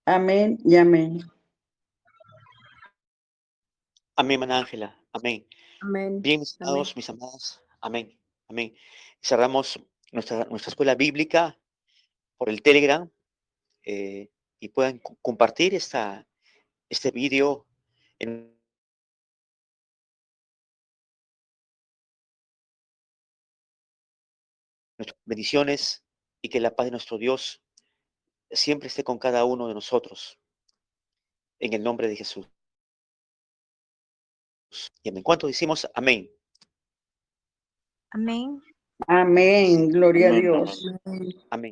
Speaker 5: Amén y amén.
Speaker 1: Amén, hermana Ángela. Amén.
Speaker 6: Amén.
Speaker 1: Bien, mis amados, mis amadas. Amén. Amén. Cerramos nuestra escuela bíblica por el Telegram y puedan compartir este video en nuestras bendiciones y que la paz de nuestro Dios siempre esté con cada uno de nosotros. En el nombre de Jesús. Y amén. ¿Cuántos decimos amén?
Speaker 2: Amén.
Speaker 5: Amén. Gloria a
Speaker 6: Amén.
Speaker 5: Dios.
Speaker 6: Amén.
Speaker 1: Amén.